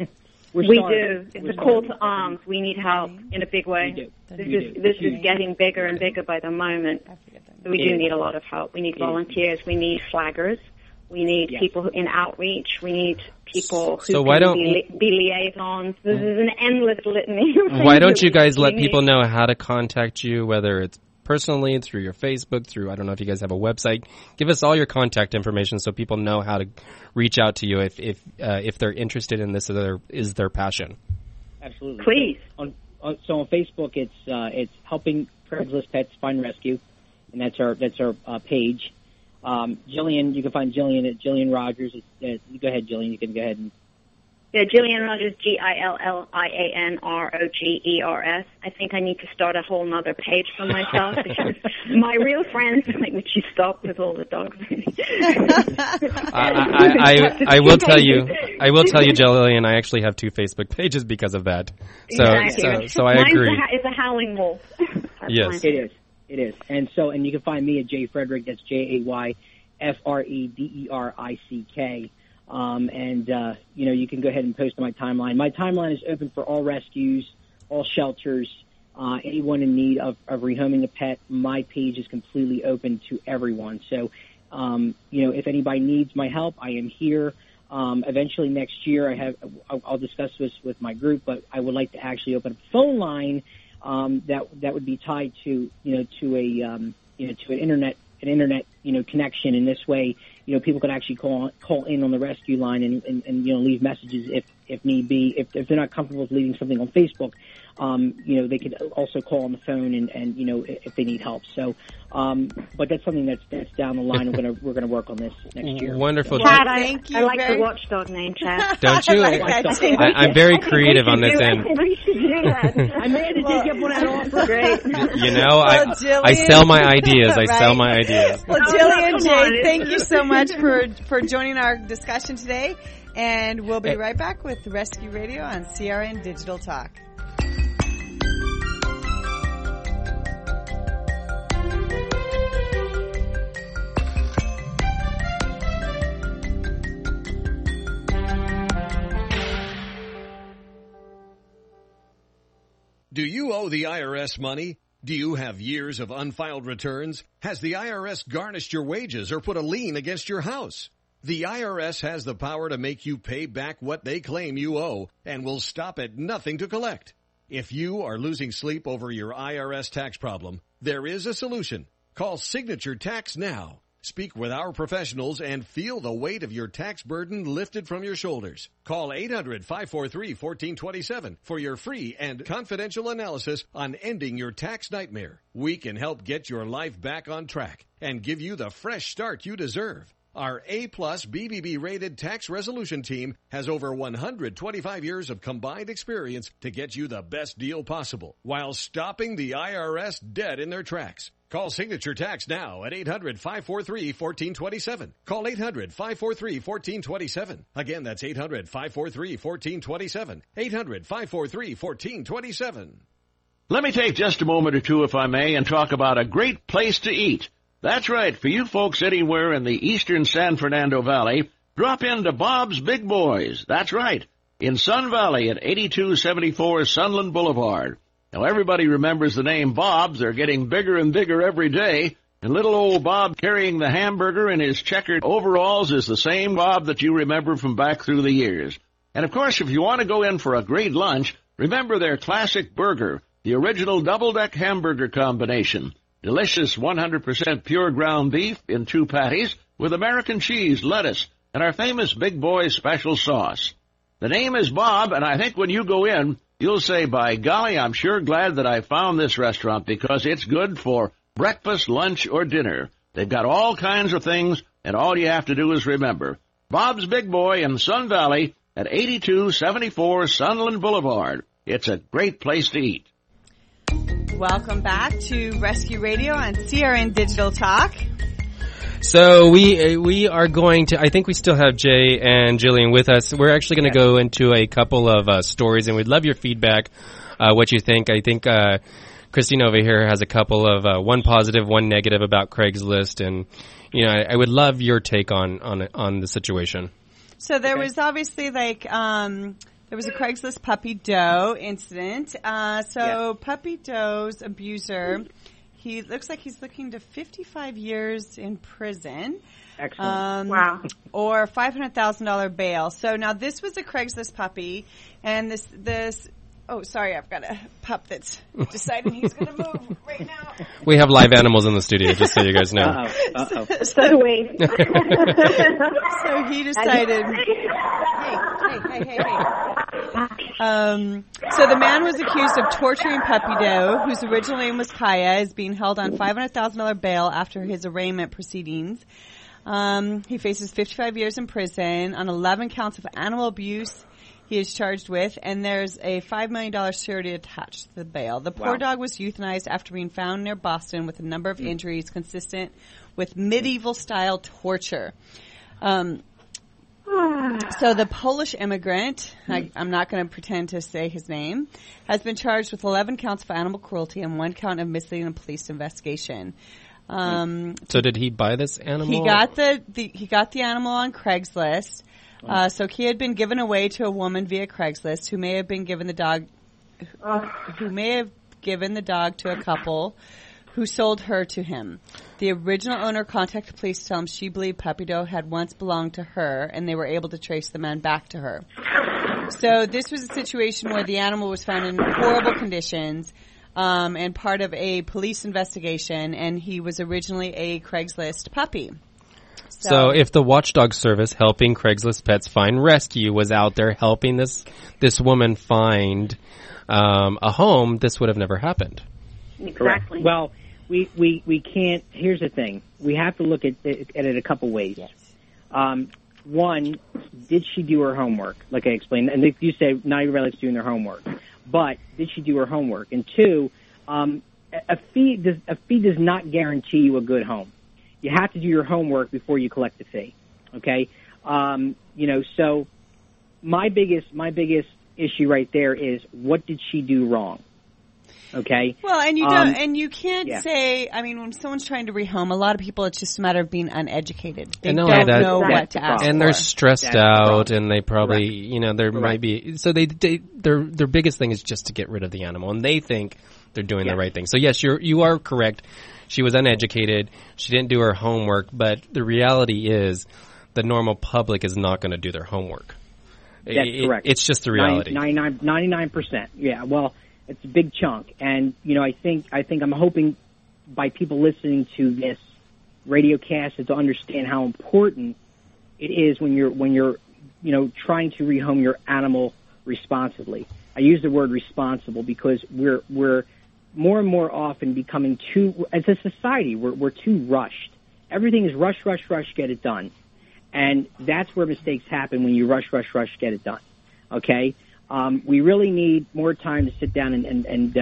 We do. It's a call to arms. We need help in a big way. This is getting bigger and bigger by the moment. So we do need a lot of help. We need volunteers. We need flaggers. We need people in outreach. We need people who can be liaisons. This is an endless litany. Why don't you guys let people know how to contact you, whether it's personally, through your Facebook, through, I don't know if you guys have a website. Give us all your contact information so people know how to reach out to you if they're interested in this is their passion. Absolutely. Please. So on Facebook, it's helping Craigslist Pets Find Rescue, and that's our page. Jillian, you can find Jillian at Jillian Rogers. Go ahead, Jillian. You can go ahead and. Yeah, Jillian Rogers, GILLIANROGERS. I think I need to start a whole nother page for myself because my real friends are like, would you stop with all the dogs? I will tell you, Jillian, I actually have 2 Facebook pages because of that. So I agree. It's a howling wolf. Yes. It is. And you can find me at Jay Frederick. That's JayFrederick. You can go ahead and post on my timeline. My timeline is open for all rescues, all shelters, anyone in need of rehoming a pet. My page is completely open to everyone. So, if anybody needs my help, I am here. Eventually next year, I'll discuss this with my group, but I would like to actually open a phone line that would be tied to an internet connection. In this way, people could actually call in on the rescue line and leave messages if need be. If they're not comfortable with leaving something on Facebook, they could also call on the phone and if they need help. So, but that's something that's down the line. We're gonna work on this next year. Wonderful. So. Chad, I like the watchdog name, Chad. Don't you? I'm very creative on this end. We should do that. I made it take up on that offer. Great. I sell my ideas. I sell my ideas. Well, Jillian, Jay, thank you so much for joining our discussion today. And we'll be right back with Rescue Radio on CRN Digital Talk. Do you owe the IRS money? Do you have years of unfiled returns? Has the IRS garnished your wages or put a lien against your house? The IRS has the power to make you pay back what they claim you owe and will stop at nothing to collect. If you are losing sleep over your IRS tax problem, there is a solution. Call Signature Tax now. Speak with our professionals and feel the weight of your tax burden lifted from your shoulders. Call 800-543-1427 for your free and confidential analysis on ending your tax nightmare. We can help get your life back on track and give you the fresh start you deserve. Our A-plus BBB rated tax resolution team has over 125 years of combined experience to get you the best deal possible while stopping the IRS dead in their tracks. Call Signature Tax now at 800-543-1427. Call 800-543-1427. Again, that's 800-543-1427. 800-543-1427. Let me take just a moment or two, if I may, and talk about a great place to eat. That's right. For you folks anywhere in the eastern San Fernando Valley, drop into Bob's Big Boys. That's right. In Sun Valley at 8274 Sunland Boulevard. Now, everybody remembers the name Bob's. They're getting bigger and bigger every day. And little old Bob carrying the hamburger in his checkered overalls is the same Bob that you remember from back through the years. And, of course, if you want to go in for a great lunch, remember their classic burger, the original double-deck hamburger combination. Delicious 100% pure ground beef in 2 patties with American cheese, lettuce, and our famous Big Boy special sauce. The name is Bob, and I think when you go in, you'll say, by golly, I'm sure glad that I found this restaurant because it's good for breakfast, lunch, or dinner. They've got all kinds of things, and all you have to do is remember. Bob's Big Boy in Sun Valley at 8274 Sunland Boulevard. It's a great place to eat. Welcome back to Rescue Radio on CRN Digital Talk. So we are going to, I think we still have Jay and Jillian with us. We're actually going to go into a couple of stories, and we'd love your feedback, what you think. I think Christine over here has a couple of, one positive, one negative about Craigslist, and, I would love your take on the situation. So there was obviously there was a Craigslist puppy doe incident. Puppy doe's abuser, he looks like he's looking to 55 years in prison. Excellent. Wow. Or $500,000 bail. So now this was a Craigslist puppy, and this. Oh, sorry, I've got a pup that's deciding he's going to move right now. We have live animals in the studio, just so you guys know. So do we. So he decided, hey, Hey. So the man was accused of torturing Puppy Doe, whose original name was Kaya, is being held on $500,000 bail after his arraignment proceedings. He faces 55 years in prison on 11 counts of animal abuse he is charged with, and there's a $5 million surety attached to the bail. The poor dog was euthanized after being found near Boston with a number of injuries consistent with medieval-style torture. So the Polish immigrant, I'm not going to pretend to say his name, has been charged with 11 counts of animal cruelty and 1 count of misleading a police investigation. So did he buy this animal? He got the animal on Craigslist. So he had been given away to a woman via Craigslist who may have been given the dog to a couple who sold her to him. The original owner contacted police to tell him she believed Puppy Doe had once belonged to her, and they were able to trace the man back to her. So this was a situation where the animal was found in horrible conditions, and part of a police investigation, and he was originally a Craigslist puppy. So if the Watchdog Service helping Craigslist Pets find rescue was out there helping this woman find a home, this would have never happened. Exactly. Well, we can't. Here's the thing: we have to look at it a couple ways. Yes. One, did she do her homework? Like I explained, and if you say not everybody likes doing their homework, but did she do her homework? And two, a fee does not guarantee you a good home. You have to do your homework before you collect the fee. Okay. So my biggest issue right there is, what did she do wrong? Okay. Well, and you don't, and you can't say. I mean, when someone's trying to rehome, a lot of people, it's just a matter of being uneducated. They don't know what to ask. And they're stressed out, and they probably, there might be. So their biggest thing is just to get rid of the animal, and they think they're doing the right thing. So yes, you are correct. She was uneducated. She didn't do her homework, but the reality is, the normal public is not going to do their homework. That's correct. It's just the reality. 99%. Yeah. Well. It's a big chunk, and I think I'm hoping by people listening to this radio cast to understand how important it is when you're trying to rehome your animal responsibly. I use the word responsible because we're more and more often becoming as a society we're too rushed. Everything is rush, get it done, and that's where mistakes happen when you rush, get it done. Okay. We really need more time to sit down and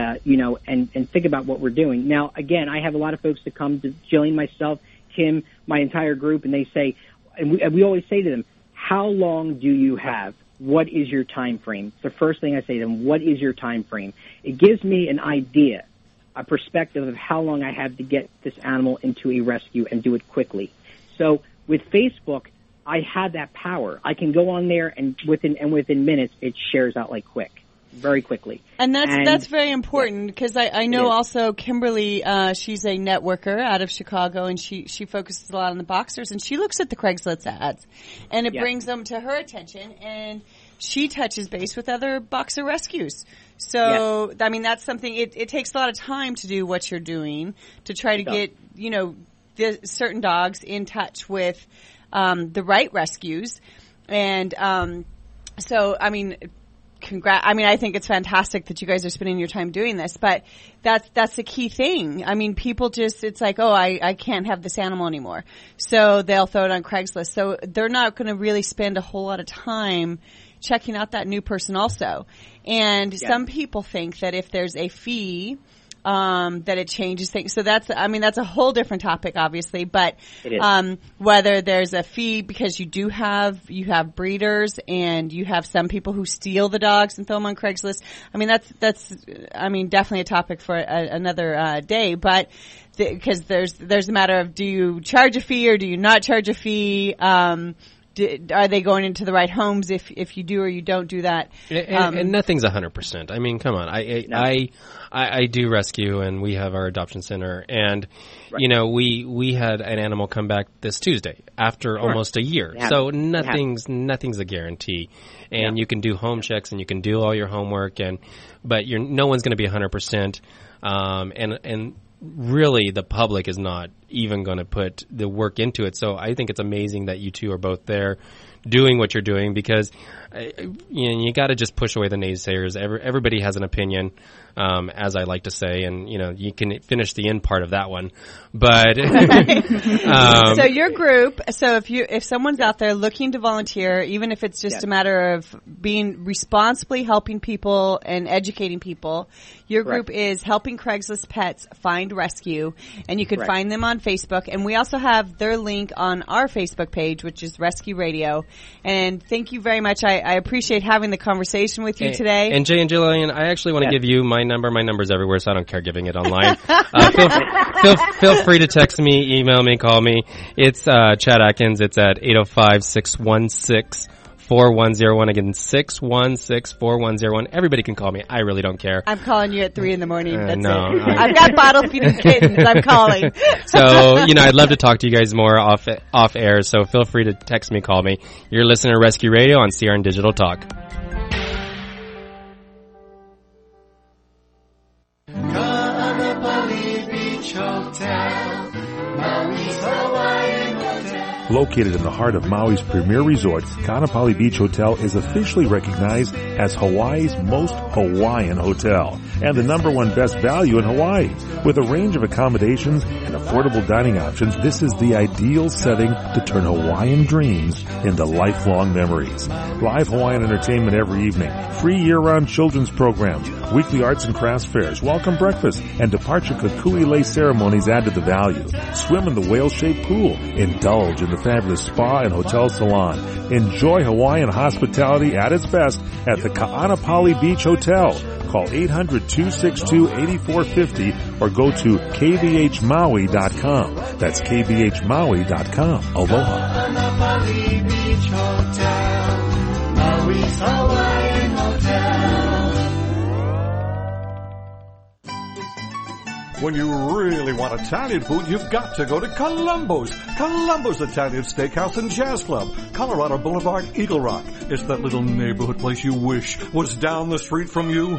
think about what we're doing. Now, again, I have a lot of folks that come to Jillian, myself, Kim, my entire group, and they say, and we always say to them, how long do you have? What is your time frame? The first thing I say to them, what is your time frame? It gives me an idea, a perspective of how long I have to get this animal into a rescue and do it quickly. So with Facebook, I have that power. I can go on there and within minutes it shares out very quickly. And that's very important because I know also Kimberly, she's a networker out of Chicago, and she focuses a lot on the boxers, and she looks at the Craigslist ads, and it brings them to her attention, and she touches base with other boxer rescues. So I mean, that's something. It takes a lot of time to do what you're doing to try to get the certain dogs in touch with the right rescues. And so, I mean, I think it's fantastic that you guys are spending your time doing this, but that's the key thing. I mean, people it's like, oh, I can't have this animal anymore. So they'll throw it on Craigslist. So they're not going to really spend a whole lot of time checking out that new person also. And some people think that if there's a fee, that it changes things. So that's a whole different topic, obviously, but, whether there's a fee because you have breeders and you have some people who steal the dogs and throw them on Craigslist. I mean, that's definitely a topic for another day, but because there's a matter of, do you charge a fee or do you not charge a fee? Are they going into the right homes if you do or you don't do that? And nothing's 100%. I mean, come on. I do rescue, and we have our adoption center, and we had an animal come back this Tuesday after almost a year. So nothing's a guarantee, and you can do home checks and you can do all your homework, but no one's going to be 100%, and really the public is not even going to put the work into it. So I think it's amazing that you two are both there doing what you're doing, because you got to just push away the naysayers. Everybody has an opinion, as I like to say, and you can finish the end part of that one. But so your group. So if someone's out there looking to volunteer, even if it's just a matter of being responsibly helping people and educating people, your group is Helping Craigslist Pets Find Rescue, and you can find them on Facebook. And we also have their link on our Facebook page, which is Rescue Radio. And thank you very much. I appreciate having the conversation with you today. And Jay and Jillian, I actually want to give you my number. My number's everywhere, so I don't care giving it online. Feel free to text me, email me, call me. It's Chad Atkins. It's at 805-616-4101. Again, 616-4101. Everybody can call me. I really don't care. I'm calling you at 3 in the morning. That's no, it. I've got bottle-feeding kittens. I'm calling. So, I'd love to talk to you guys more off air, so feel free to text me, call me. You're listening to Rescue Radio on CRN Digital Talk. Located in the heart of Maui's premier resort, Kaanapali Beach Hotel is officially recognized as Hawaii's most Hawaiian hotel and the #1 best value in Hawaii. With a range of accommodations and affordable dining options, this is the ideal setting to turn Hawaiian dreams into lifelong memories. Live Hawaiian entertainment every evening, free year-round children's programs, weekly arts and crafts fairs, welcome breakfast, and departure kukui lei ceremonies add to the value. Swim in the whale-shaped pool, indulge in the fabulous spa and hotel salon. Enjoy Hawaiian hospitality at its best at the Kaanapali Beach Hotel. Call 800-262-8450 or go to kbhmaui.com. That's kbhmaui.com. Aloha. Kaanapali Beach Hotel, Maui's Hawaiian Hotel. When you really want Italian food, you've got to go to Columbo's. Columbo's Italian Steakhouse and Jazz Club, Colorado Boulevard, Eagle Rock. It's that little neighborhood place you wish was down the street from you.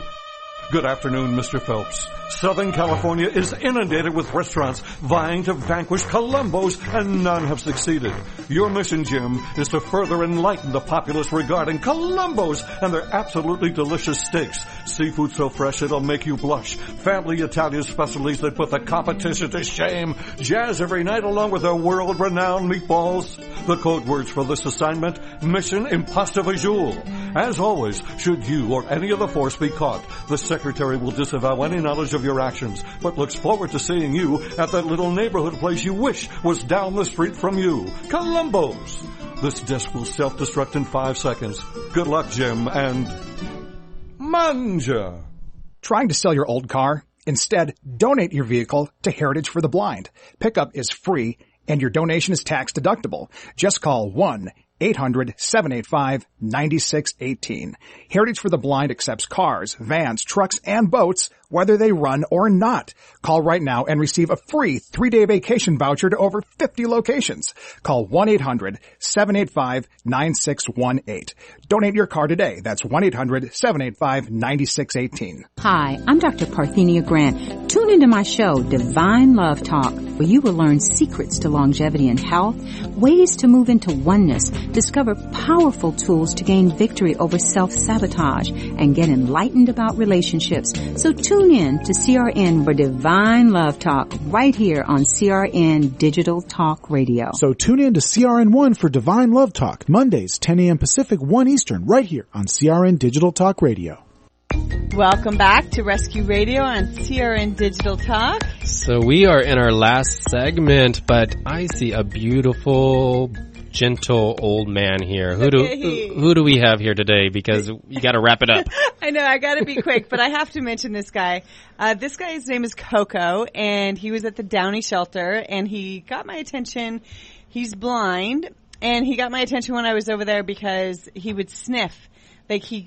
Good afternoon, Mr. Phelps. Southern California is inundated with restaurants vying to vanquish Columbo's, and none have succeeded. Your mission, Jim, is to further enlighten the populace regarding Columbo's and their absolutely delicious steaks. Seafood so fresh it'll make you blush. Family Italian specialties that put the competition to shame. Jazz every night along with their world-renowned meatballs. The code words for this assignment, Mission Impasta Visual. As always, should you or any of the force be caught, the Secretary will disavow any knowledge of your actions, but looks forward to seeing you at that little neighborhood place you wish was down the street from you. Columbo's. This desk will self-destruct in 5 seconds. Good luck, Jim, and manja. Trying to sell your old car? Instead, donate your vehicle to Heritage for the Blind. Pickup is free, and your donation is tax deductible. Just call 1-800-785-9618. Heritage for the Blind accepts cars, vans, trucks, and boats, whether they run or not. Call right now and receive a free 3-day vacation voucher to over 50 locations. Call 1-800-785-9618. Donate your car today. That's 1-800-785-9618. Hi, I'm Dr. Parthenia Grant. Tune into my show, Divine Love Talk, where you will learn secrets to longevity and health, ways to move into oneness, discover powerful tools to gain victory over self-sabotage, and get enlightened about relationships. So tune in to CRN for Divine Love Talk right here on CRN Digital Talk Radio. So tune in to CRN1 for Divine Love Talk, Mondays, 10 a.m. Pacific, 1 Eastern, right here on CRN Digital Talk Radio. Welcome back to Rescue Radio on CRN Digital Talk. So we are in our last segment, but I see a beautiful, gentle old man here. Who do we have here today? Because you got to wrap it up. I know, I got to be quick, but I have to mention this guy. This guy's name is Coco, and he was at the Downey shelter, and he got my attention. He's blind, and he got my attention when I was over there because he would sniff. Like he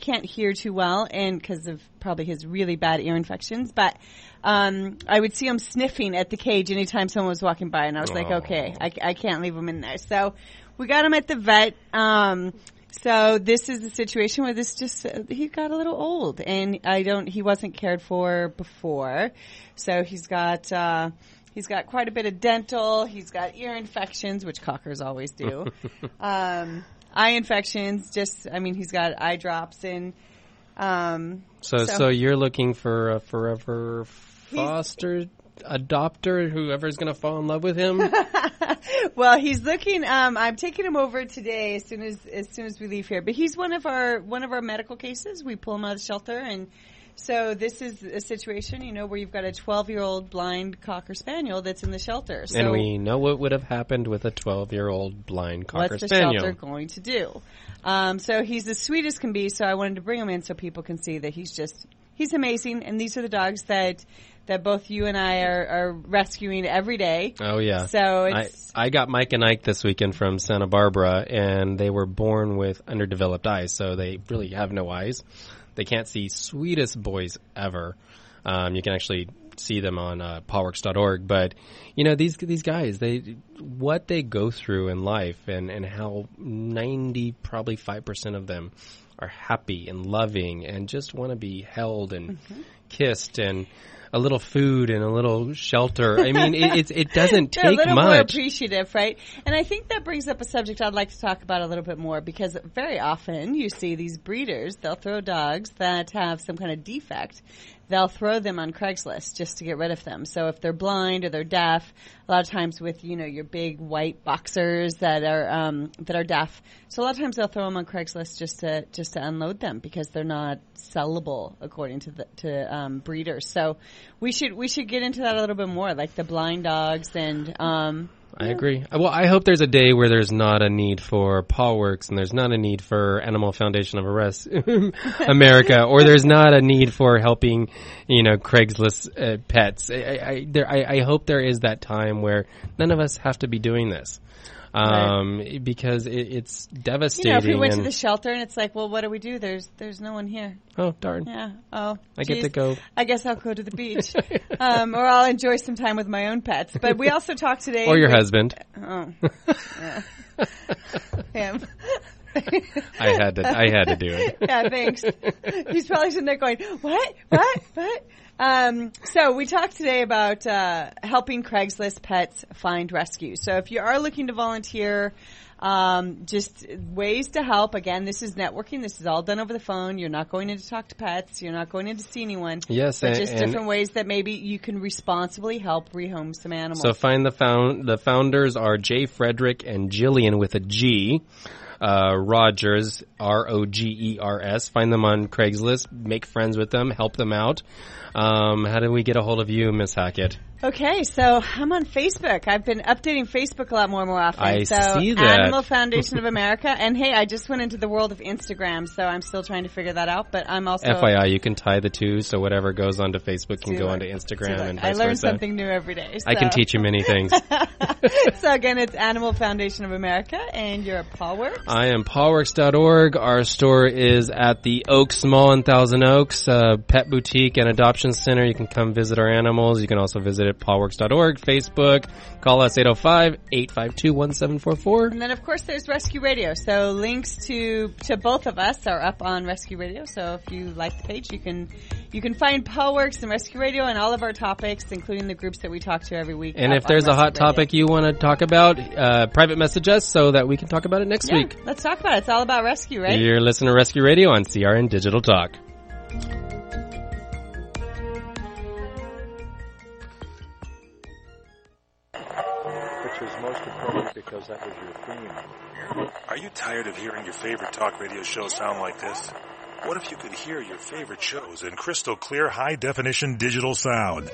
can't hear too well, and because of probably his really bad ear infections. But I would see him sniffing at the cage anytime someone was walking by, and I was like, okay, I can't leave him in there. So we got him at the vet. So this is the situation where he got a little old, and he wasn't cared for before. So he's got He's got quite a bit of dental. He's got ear infections, which cockers always do. Eye infections. He's got eye drops and. So you're looking for a forever foster adopter, whoever's going to fall in love with him? Well, he's looking. I'm taking him over today as soon as we leave here. But he's one of our medical cases. We pull him out of the shelter, and so this is a situation, where you've got a 12-year-old blind Cocker Spaniel that's in the shelter. So and we know what would have happened with a 12-year-old blind Cocker Spaniel. What's the shelter going to do? So he's as sweet as can be. So I wanted to bring him in so people can see that he's amazing. And these are the dogs that both you and I are rescuing every day. Oh, yeah. So I got Mike and Ike this weekend from Santa Barbara, and they were born with underdeveloped eyes, so they really have no eyes. They can't see. Sweetest boys ever. You can actually see them on pawworks.org. But, these guys, what they go through in life and how 5% of them are happy and loving and just want to be held and kissed and a little food and a little shelter. I mean, it doesn't take much. They're a little more appreciative, right? And I think that brings up a subject I'd like to talk about a little bit more, because very often you see these breeders, they'll throw dogs that have some kind of defect. They'll throw them on Craigslist just to get rid of them. So if they're blind or they're deaf, a lot of times with, your big white boxers that are deaf. So a lot of times they'll throw them on Craigslist just to unload them because they're not sellable according to breeders. So we should get into that a little bit more, like the blind dogs and I agree. Well, I hope there's a day where there's not a need for PawWorks and there's not a need for Animal Foundation of America, or there's not a need for helping, Craigslist pets. I hope there is that time where none of us have to be doing this. Because it's devastating. If we went to the shelter and it's like, well, what do we do? There's no one here. Oh, darn. Yeah. Oh, I get to go. I guess I'll go to the beach. Or I'll enjoy some time with my own pets. But we also talked today. Or your husband. Oh. Yeah. Him. I had to do it. Yeah, thanks. He's probably sitting there going, what? So we talked today about helping Craigslist pets find rescue. So if you are looking to volunteer, just ways to help. Again, this is networking. This is all done over the phone. You're not going in to talk to pets. You're not going in to see anyone. Yes, but just different ways that maybe you can responsibly help rehome some animals. So find the founders are Jay Frederick and Jillian with a G. Rogers, Rogers. Find them on Craigslist. Make friends with them. Help them out. How do we get a hold of you, Miss Hackett? Okay, so I'm on Facebook. I've been updating Facebook a lot more often. I see that. Animal Foundation of America. And hey, I just went into the world of Instagram, so I'm still trying to figure that out. But I'm also... FYI, you can tie the two, so whatever goes onto Facebook can go onto Instagram and vice versa. I learn something new every day. So. I can teach you many things. So again, it's Animal Foundation of America, and you're at PawWorks. I am pawworks.org. Our store is at the Oaks Mall in Thousand Oaks, pet boutique and adoption center. You can come visit our animals. You can also visit at pawworks.org, Facebook. Call us 805-852-1744. And then, of course, there's Rescue Radio. So links to both of us are up on Rescue Radio. So if you like the page, you can find PawWorks and Rescue Radio and all of our topics, including the groups that we talk to every week. And if there's a hot topic you want to talk about, private message us so that we can talk about it next week. Let's talk about it. It's all about rescue, right? You're listening to Rescue Radio on CRN Digital Talk. Which was most important because that was your theme. Are you tired of hearing your favorite talk radio show sound like this? What if you could hear your favorite shows in crystal clear, high-definition digital sound?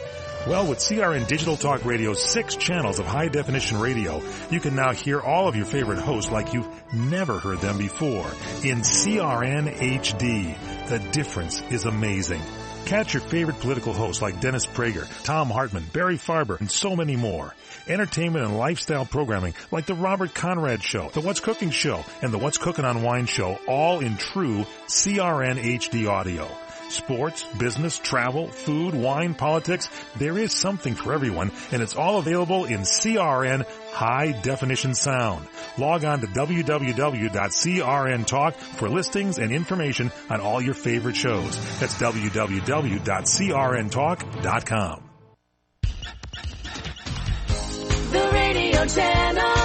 Well, with CRN Digital Talk Radio's 6 channels of high-definition radio, you can now hear all of your favorite hosts like you've never heard them before in CRN HD. The difference is amazing. Catch your favorite political hosts like Dennis Prager, Tom Hartman, Barry Farber, and so many more. Entertainment and lifestyle programming like The Robert Conrad Show, The What's Cooking Show, and The What's Cooking on Wine Show, all in true CRN HD audio. Sports, business, travel, food, wine, politics, there is something for everyone, and it's all available in CRN High Definition Sound. Log on to www.crntalk for listings and information on all your favorite shows. That's www.crntalk.com. Radio Channel.